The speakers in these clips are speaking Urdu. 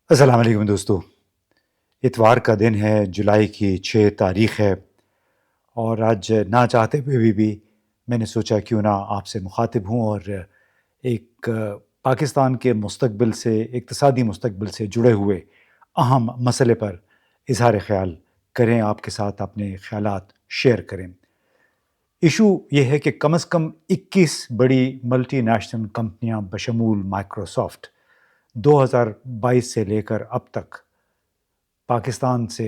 السلام علیکم دوستو، اتوار کا دن ہے، جولائی کی 6 تاریخ ہے، اور آج نہ چاہتے ہوئے بھی میں نے سوچا کیوں نہ آپ سے مخاطب ہوں اور ایک پاکستان کے مستقبل سے، اقتصادی مستقبل سے جڑے ہوئے اہم مسئلے پر اظہار خیال کریں، آپ کے ساتھ اپنے خیالات شیئر کریں۔ ایشو یہ ہے کہ کم از کم 21 بڑی ملٹی نیشنل کمپنیاں بشمول مائکروسافٹ 2022 سے لے کر اب تک پاکستان سے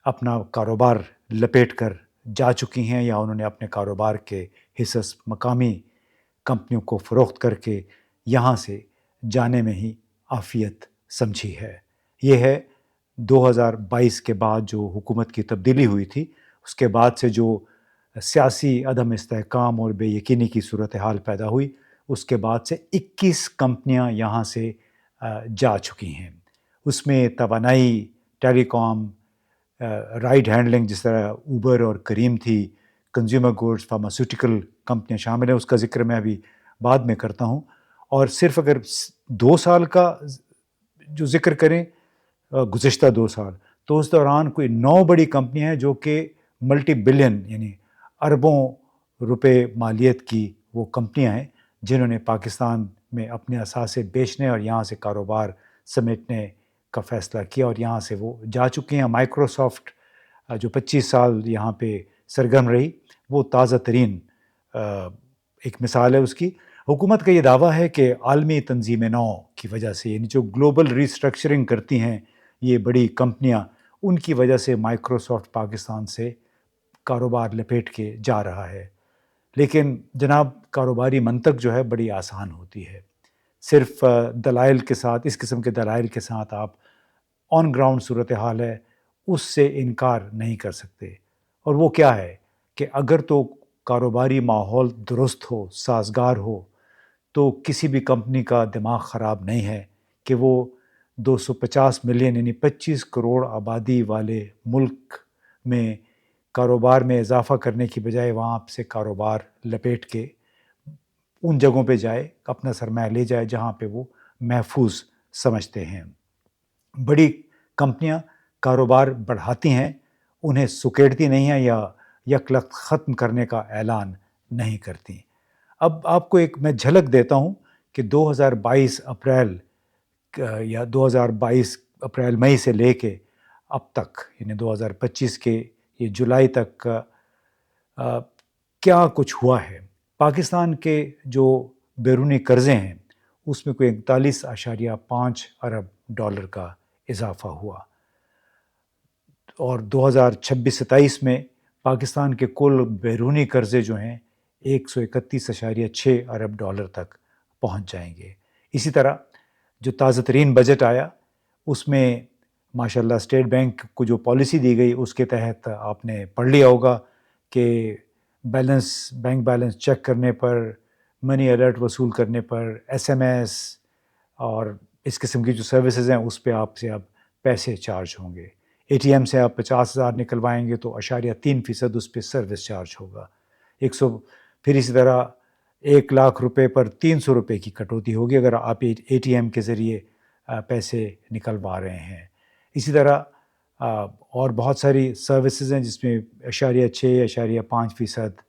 اپنا کاروبار لپیٹ کر جا چکی ہیں، یا انہوں نے اپنے کاروبار کے حصص مقامی کمپنیوں کو فروخت کر کے یہاں سے جانے میں ہی عافیت سمجھی ہے۔ یہ ہے 2022 کے بعد جو حکومت کی تبدیلی ہوئی تھی، اس کے بعد سے جو سیاسی عدم استحکام اور بے یقینی کی صورتحال پیدا ہوئی، اس کے بعد سے 21 کمپنیاں یہاں سے جا چکی ہیں۔ اس میں توانائی، ٹیلی کام، رائڈ ہینڈلنگ جس طرح اوبر اور کریم تھی، کنزیومر گوڈز، فارماسیوٹیکل کمپنیاں شامل ہیں، اس کا ذکر میں ابھی بعد میں کرتا ہوں۔ اور صرف اگر 2 سال کا جو ذکر کریں، گزشتہ 2 سال، تو اس دوران کوئی 9 بڑی کمپنیاں ہیں جو کہ ملٹی بلین یعنی اربوں روپے مالیت کی وہ کمپنیاں ہیں جنہوں نے پاکستان میں اپنے اثاثے بیچنے اور یہاں سے کاروبار سمیٹنے کا فیصلہ کیا، اور یہاں سے وہ جا چکے ہیں۔ مائکروسافٹ جو 25 سال یہاں پہ سرگرم رہی، وہ تازہ ترین ایک مثال ہے اس کی۔ حکومت کا یہ دعویٰ ہے کہ عالمی تنظیم نو کی وجہ سے، یعنی جو گلوبل ریسٹرکچرنگ کرتی ہیں یہ بڑی کمپنیاں، ان کی وجہ سے مائکروسافٹ پاکستان سے کاروبار لپیٹ کے جا رہا ہے۔ لیکن جناب، کاروباری منطق جو ہے بڑی آسان ہوتی ہے، صرف دلائل کے ساتھ، اس قسم کے دلائل کے ساتھ آپ آن گراؤنڈ صورتحال ہے اس سے انکار نہیں کر سکتے۔ اور وہ کیا ہے کہ اگر تو کاروباری ماحول درست ہو، سازگار ہو، تو کسی بھی کمپنی کا دماغ خراب نہیں ہے کہ وہ 250 ملین یعنی 25 کروڑ آبادی والے ملک میں کاروبار میں اضافہ کرنے کی بجائے وہاں سے کاروبار لپیٹ کے ان جگہوں پہ جائے، اپنا سرمایہ لے جائے جہاں پہ وہ محفوظ سمجھتے ہیں۔ بڑی کمپنیاں کاروبار بڑھاتی ہیں، انہیں سکیڑتی نہیں ہیں یا یک لخت ختم کرنے کا اعلان نہیں کرتی۔ اب آپ کو ایک میں جھلک دیتا ہوں کہ 2022 اپریل یا 2022 اپریل مئی سے لے کے اب تک، یعنی 2025 کے یہ جولائی تک کیا کچھ ہوا ہے۔ پاکستان کے جو بیرونی قرضے ہیں اس میں کوئی 41.5 ارب ڈالر کا اضافہ ہوا، اور 2026-27 میں پاکستان کے کل بیرونی قرضے جو ہیں 131.6 ارب ڈالر تک پہنچ جائیں گے۔ اسی طرح جو تازہ ترین بجٹ آیا اس میں ماشاءاللہ اسٹیٹ بینک کو جو پالیسی دی گئی اس کے تحت آپ نے پڑھ لیا ہوگا کہ بینک بیلنس چیک کرنے پر، منی الرٹ وصول کرنے پر، ایس ایم ایس اور اس قسم کی جو سروسز ہیں اس پہ آپ سے اب پیسے چارج ہوں گے۔ اے ٹی ایم سے آپ 50,000 نکلوائیں گے تو 0.3% اس پہ سروس چارج ہوگا۔ 100 پھر اسی طرح 1,00,000 روپے پر 300 روپے کی کٹوتی ہوگی اگر آپ اے ٹی ایم کے ذریعے پیسے نکلوا رہے ہیں۔ اسی طرح اور بہت ساری سروسز ہیں جس میں 0.6 0.5%،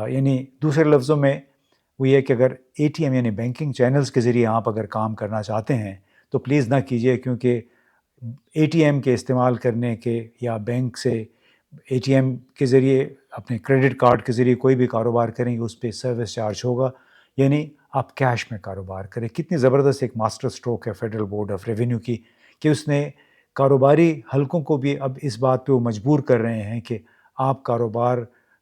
یعنی دوسرے لفظوں میں وہ یہ کہ اگر اے ٹی ایم یعنی بینکنگ چینلز کے ذریعے آپ اگر کام کرنا چاہتے ہیں تو پلیز نہ کیجیے، کیونکہ اے ٹی ایم کے استعمال کرنے کے یا بینک سے اے ٹی ایم کے ذریعے اپنے کریڈٹ کارڈ کے ذریعے کوئی بھی کاروبار کریں گے اس پہ سروس چارج ہوگا، یعنی آپ کیش میں کاروبار کریں۔ کتنی زبردست ایک ماسٹر سٹروک ہے فیڈرل بورڈ آف ریونیو کی کہ اس نے کاروباری حلقوں کو بھی اب اس بات پہ وہ مجبور کر رہے ہیں کہ آپ کاروبار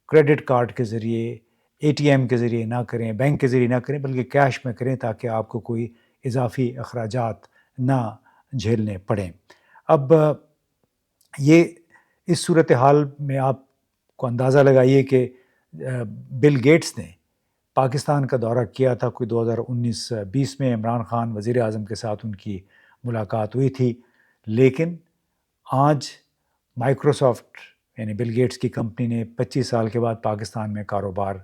کریڈٹ کارڈ کے ذریعے، اے ٹی ایم کے ذریعے نہ کریں، بینک کے ذریعے نہ کریں، بلکہ کیش میں کریں تاکہ آپ کو کوئی اضافی اخراجات نہ جھیلنے پڑیں۔ اب یہ اس صورتحال میں آپ کو اندازہ لگائیے کہ بل گیٹس نے پاکستان کا دورہ کیا تھا، کوئی 2019-20 میں عمران خان وزیر اعظم کے ساتھ ان کی ملاقات ہوئی تھی، لیکن آج مائکروسافٹ یعنی بل گیٹس کی کمپنی نے 25 سال کے بعد پاکستان میں کاروبار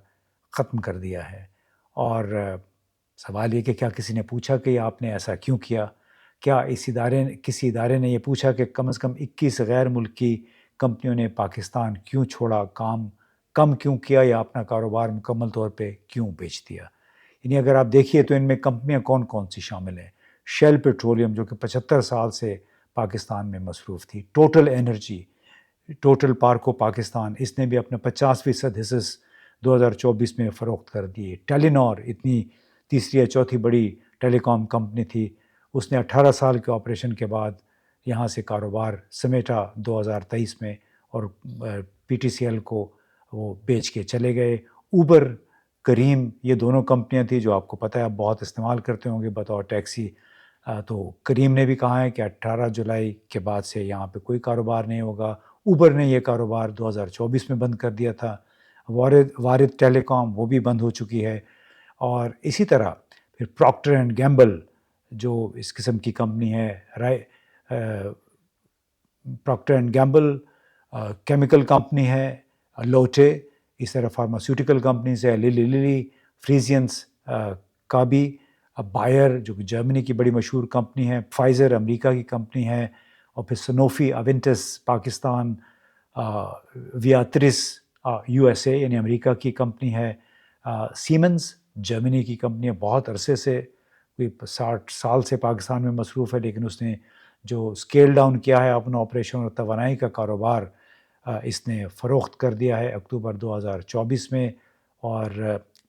ختم کر دیا ہے۔ اور سوال یہ کہ کیا کسی نے پوچھا کہ آپ نے ایسا کیوں کیا؟ کیا کسی ادارے نے یہ پوچھا کہ کم از کم 21 غیر ملکی کمپنیوں نے پاکستان کیوں چھوڑا، کام کم کیوں کیا یا اپنا کاروبار مکمل طور پہ کیوں بیچ دیا؟ یعنی اگر آپ دیکھیے تو ان میں کمپنیاں کون کون سی شامل ہیں؟ شیل پیٹرولیم جو کہ 75 سال سے پاکستان میں مصروف تھی، ٹوٹل انرجی، ٹوٹل پارکو پاکستان، اس نے بھی اپنے 50% حصص 2024 میں فروخت کر دیے۔ ٹیلی نار اتنی تیسری یا چوتھی بڑی ٹیلی کام کمپنی تھی، اس نے 18 سال کے آپریشن کے بعد یہاں سے کاروبار سمیٹا 2023 میں، اور پی ٹی سی ایل کو وہ بیچ کے چلے گئے۔ اوبر، کریم، یہ دونوں کمپنیاں تھیں جو آپ کو پتہ ہے آپ بہت استعمال کرتے ہوں گے بطور ٹیکسی۔ تو کریم نے بھی کہا ہے کہ 18 جولائی کے بعد سے یہاں پہ کوئی کاروبار نہیں ہوگا۔ اوبر نے یہ کاروبار 2024 میں بند کر دیا تھا۔ وارد ٹیلی کام وہ بھی بند ہو چکی ہے۔ اور اسی طرح پھر پراکٹر اینڈ گیمبل جو اس قسم کی کمپنی ہے، Procter and gamble chemical company ہے، لوٹے، اس طرح فارماسیوٹیکل کمپنیز ہے، للی فریزینس کا بھی، بائر جو کہ جرمنی کی بڑی مشہور کمپنی ہے، فائزر امریکہ کی کمپنی ہے، اور پھر Sanofi Aventis Pakistan, Viatris U S A یعنی امریکہ کی کمپنی ہے، سیمنز جرمنی کی کمپنی ہے، بہت عرصے سے، کوئی 60 سال سے پاکستان میں مصروف ہے، لیکن اس نے جو سکیل ڈاؤن کیا ہے اپنا آپریشن اور توانائی کا کاروبار، اس نے فروخت کر دیا ہے اکتوبر 2024 میں۔ اور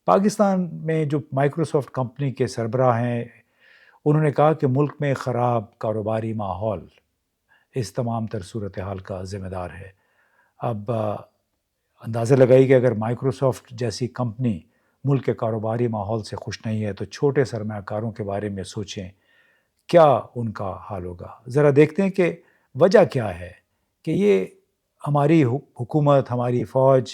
پاکستان میں جو مائیکروسافٹ کمپنی کے سربراہ ہیں، انہوں نے کہا کہ ملک میں خراب کاروباری ماحول اس تمام تر صورتحال کا ذمہ دار ہے۔ اب اندازہ لگائی کہ اگر مائیکروسافٹ جیسی کمپنی ملک کے کاروباری ماحول سے خوش نہیں ہے تو چھوٹے سرمایہ کاروں کے بارے میں سوچیں کیا ان کا حال ہوگا۔ ذرا دیکھتے ہیں کہ وجہ کیا ہے کہ یہ ہماری حکومت، ہماری فوج،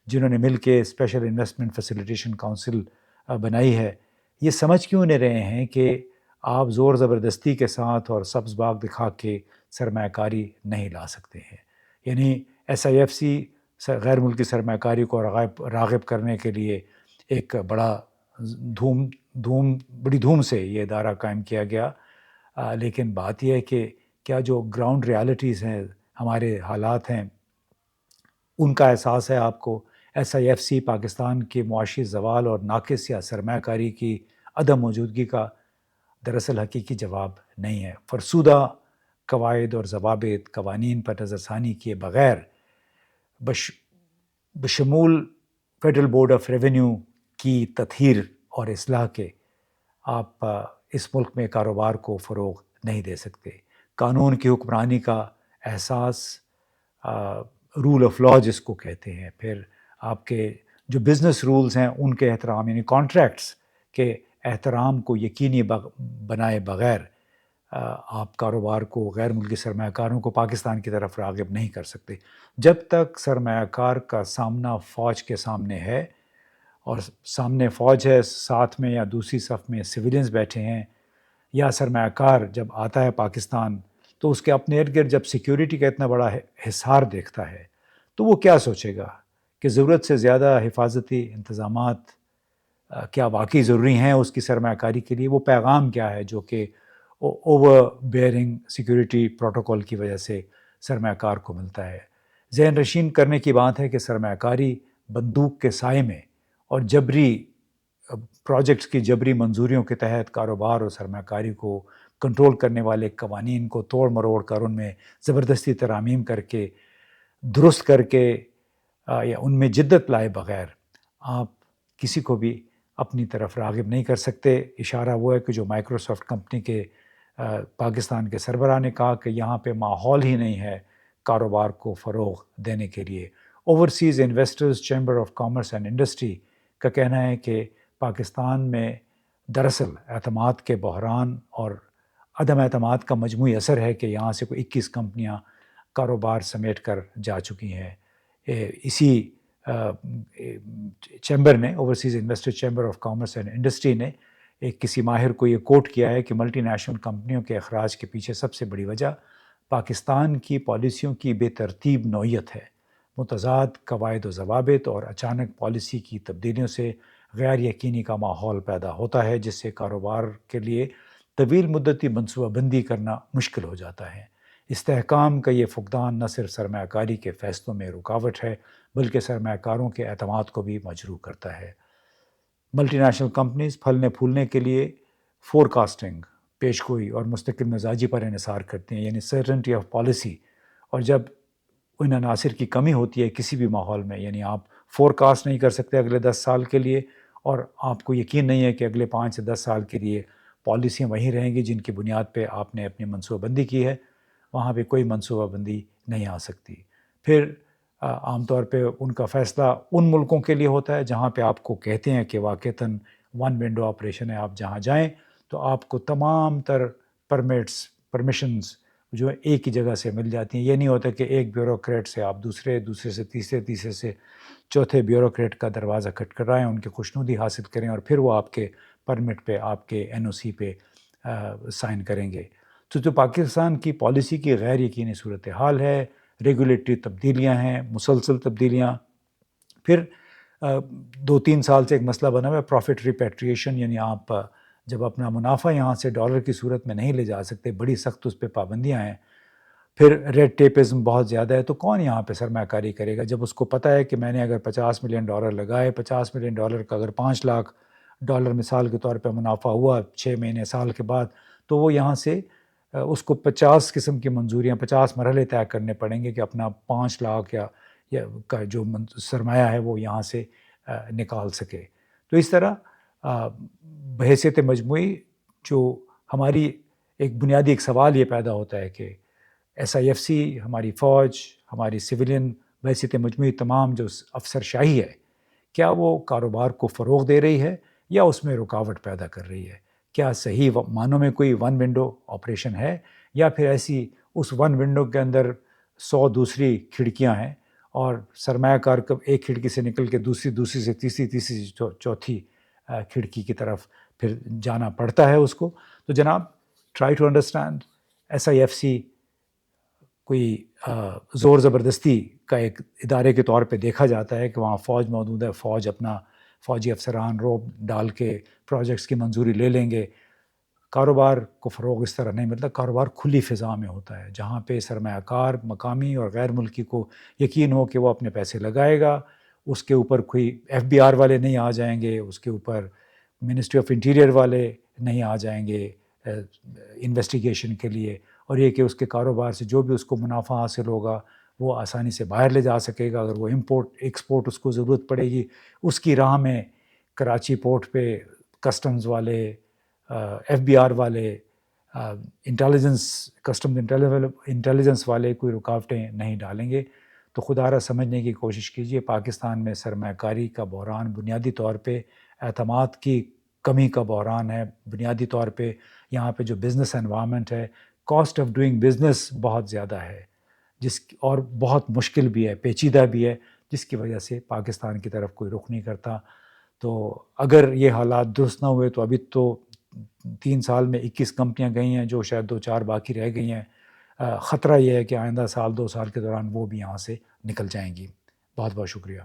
جنہوں نے مل کے اسپیشل انویسٹمنٹ فیسیلیٹیشن کونسل بنائی ہے، یہ سمجھ کیوں نہیں رہے ہیں کہ آپ زور زبردستی کے ساتھ اور سبز باغ دکھا کے سرمایہ کاری نہیں لا سکتے ہیں۔ یعنی ایس آئی ایف سی غیر ملکی سرمایہ کاری کو راغب کرنے کے لیے ایک بڑی دھوم سے یہ ادارہ قائم کیا گیا، لیکن بات یہ ہے کہ کیا جو گراؤنڈ ریالٹیز ہیں، ہمارے حالات ہیں، ان کا احساس ہے آپ کو؟ S I F C Pakistan کے معاشی زوال اور ناقص یا سرمایہ کاری کی عدم موجودگی کا دراصل حقیقی جواب نہیں ہے۔ فرسودہ قواعد اور ضوابط، قوانین پر نظر ثانی کیے بغیر، بشمول فیڈرل بورڈ آف ریونیو کی تطہیر اور اصلاح کے، آپ اس ملک میں کاروبار کو فروغ نہیں دے سکتے۔ قانون کی حکمرانی کا احساس، رول آف لا جس کو کہتے ہیں، پھر آپ کے جو بزنس رولز ہیں ان کے احترام، یعنی کانٹریکٹس کے احترام کو یقینی بنائے بغیر آپ کاروبار کو، غیر ملکی سرمایہ کاروں کو پاکستان کی طرف راغب نہیں کر سکتے۔ جب تک سرمایہ کار کا سامنا فوج کے سامنے ہے، اور سامنے فوج ہے، ساتھ میں یا دوسری صف میں سویلینز بیٹھے ہیں، یا سرمایہ کار جب آتا ہے پاکستان تو اس کے اپنے ارد گرد جب سیکیورٹی کا اتنا بڑا حصار دیکھتا ہے تو وہ کیا سوچے گا کہ ضرورت سے زیادہ حفاظتی انتظامات کیا واقعی ضروری ہیں اس کی سرمایہ کاری کے لیے؟ وہ پیغام کیا ہے جو کہ اوور بیئرنگ سیکیورٹی پروٹوکول کی وجہ سے سرمایہ کار کو ملتا ہے؟ ذہن نشین کرنے کی بات ہے کہ سرمایہ کاری بندوق کے سائے میں اور جبری پروجیکٹس کی جبری منظوریوں کے تحت کاروبار اور سرمایہ کاری کو کنٹرول کرنے والے قوانین کو توڑ مروڑ کر ان میں زبردستی ترامیم کر کے، درست کر کے، یا ان میں جدت لائے بغیر آپ کسی کو بھی اپنی طرف راغب نہیں کر سکتے۔ اشارہ وہ ہے کہ جو مائیکروسافٹ کمپنی کے پاکستان کے سربراہ نے کہا کہ یہاں پہ ماحول ہی نہیں ہے کاروبار کو فروغ دینے کے لیے۔ Overseas investors chamber of commerce and industry کا کہنا ہے کہ پاکستان میں دراصل اعتماد کے بحران اور عدم اعتماد کا مجموعی اثر ہے کہ یہاں سے کوئی 21 کمپنیاں کاروبار سمیٹ کر جا چکی ہیں۔ اسی چیمبر نے، overseas investor chamber of commerce and industry نے، ایک کسی ماہر کو یہ کوٹ کیا ہے کہ ملٹی نیشنل کمپنیوں کے اخراج کے پیچھے سب سے بڑی وجہ پاکستان کی پالیسیوں کی بے ترتیب نوعیت ہے۔ متضاد قواعد و ضوابط اور اچانک پالیسی کی تبدیلیوں سے غیر یقینی کا ماحول پیدا ہوتا ہے، جس سے کاروبار کے لیے طویل مدتی منصوبہ بندی کرنا مشکل ہو جاتا ہے۔ استحکام کا یہ فقدان نہ صرف سرمایہ کاری کے فیصلوں میں رکاوٹ ہے بلکہ سرمایہ کاروں کے اعتماد کو بھی مجروح کرتا ہے۔ ملٹی نیشنل کمپنیز پھلنے پھولنے کے لیے فور کاسٹنگ، پیش گوئی اور مستقل مزاجی پر انحصار کرتے ہیں، یعنی سرٹنٹی آف پالیسی، اور جب ان عناصر کی کمی ہوتی ہے کسی بھی ماحول میں، یعنی آپ فور کاسٹ نہیں کر سکتے اگلے 10 سال کے لیے، اور آپ کو یقین نہیں ہے کہ اگلے 5 سے 10 سال کے لیے پالیسیاں وہیں رہیں گی جن کی بنیاد پہ آپ نے اپنی منصوبہ بندی کی ہے، وہاں پہ کوئی منصوبہ بندی نہیں آ سکتی۔ پھر عام طور پہ ان کا فیصلہ ان ملکوں کے لیے ہوتا ہے جہاں پہ آپ کو کہتے ہیں کہ واقعتاً ون ونڈو آپریشن ہے، آپ جہاں جائیں تو آپ کو تمام تر پرمیشنز جو ہے ایک ہی جگہ سے مل جاتی ہیں۔ یہ نہیں ہوتا کہ ایک بیوروکریٹ سے آپ دوسرے سے تیسرے سے چوتھے بیوروکریٹ کا دروازہ کھٹکھٹائیں، ان کی خوشنودی حاصل کریں اور پھر وہ آپ کے پرمٹ پہ، آپ کے NOC پہ سائن کریں گے۔ تو جو پاکستان کی پالیسی کی غیر یقینی صورتحال ہے، ریگولیٹری تبدیلیاں ہیں، مسلسل تبدیلیاں۔ پھر 2-3 سال سے ایک مسئلہ بنا ہوا ہے پروفٹ ریپیٹریشن، یعنی آپ جب اپنا منافع یہاں سے ڈالر کی صورت میں نہیں لے جا سکتے، بڑی سخت اس پہ پابندیاں ہیں۔ پھر ریڈ ٹیپزم بہت زیادہ ہے، تو کون یہاں پہ سرمایہ کاری کرے گا جب اس کو پتہ ہے کہ میں نے اگر $50 ملین لگائے، $50 ملین کا اگر $5 لاکھ مثال کے طور پہ منافع ہوا 6 مہینے سال کے بعد، تو وہ یہاں سے اس کو 50 قسم کی منظوریاں، 50 مرحلے طے کرنے پڑیں گے کہ اپنا 5 لاکھ یا کا جو سرمایہ ہے وہ یہاں سے نکال سکے۔ تو اس طرح بحیثیت مجموعی جو ہماری ایک بنیادی ایک سوال یہ پیدا ہوتا ہے کہ SIFC، ہماری فوج، ہماری سویلین بحیثیت مجموعی تمام جو افسر شاہی ہے، کیا وہ کاروبار کو فروغ دے رہی ہے یا اس میں رکاوٹ پیدا کر رہی ہے؟ کیا صحیح معنوں میں کوئی ون ونڈو آپریشن ہے یا پھر ایسی اس ون ونڈو کے اندر 100 دوسری کھڑکیاں ہیں اور سرمایہ کار کب ایک کھڑکی سے نکل کے دوسری سے تیسری سے چوتھی کھڑکی کی طرف پھر جانا پڑتا ہے اس کو۔ تو جناب، ٹرائی ٹو انڈرسٹینڈ SIFC کوئی زور زبردستی کا ایک ادارے کے طور پہ دیکھا جاتا ہے کہ وہاں فوج موجود ہے، فوج اپنا فوجی افسران روب ڈال کے پروجیکٹس کی منظوری لے لیں گے۔ کاروبار کو فروغ اس طرح نہیں ملتا، کاروبار کھلی فضا میں ہوتا ہے جہاں پہ سرمایہ کار مقامی اور غیر ملکی کو یقین ہو کہ وہ اپنے پیسے لگائے گا، اس کے اوپر کوئی FBR والے نہیں آ جائیں گے، اس کے اوپر منسٹری آف انٹیریئر والے نہیں آ جائیں گے انویسٹیگیشن کے لیے، اور یہ کہ اس کے کاروبار سے جو بھی اس کو منافع حاصل ہوگا وہ آسانی سے باہر لے جا سکے گا۔ اگر وہ امپورٹ ایکسپورٹ اس کو ضرورت پڑے گی، اس کی راہ میں کراچی پورٹ پہ کسٹمز والے، FBR والے، انٹیلیجنس والے کوئی رکاوٹیں نہیں ڈالیں گے۔ تو خدا را سمجھنے کی کوشش کیجیے، پاکستان میں سرمایہ کاری کا بحران بنیادی طور پہ اعتماد کی کمی کا بحران ہے۔ بنیادی طور پہ یہاں پہ جو بزنس انوائرمنٹ ہے، کاسٹ آف ڈوئنگ بزنس بہت زیادہ ہے، اور بہت مشکل بھی ہے، پیچیدہ بھی ہے، جس کی وجہ سے پاکستان کی طرف کوئی رخ نہیں کرتا۔ تو اگر یہ حالات درست نہ ہوئے تو ابھی تو 3 سال میں 21 کمپنیاں گئی ہیں، جو شاید 2-4 باقی رہ گئی ہیں۔ خطرہ یہ ہے کہ آئندہ 1-2 سال کے دوران وہ بھی یہاں سے نکل جائیں گی۔ بہت بہت شکریہ۔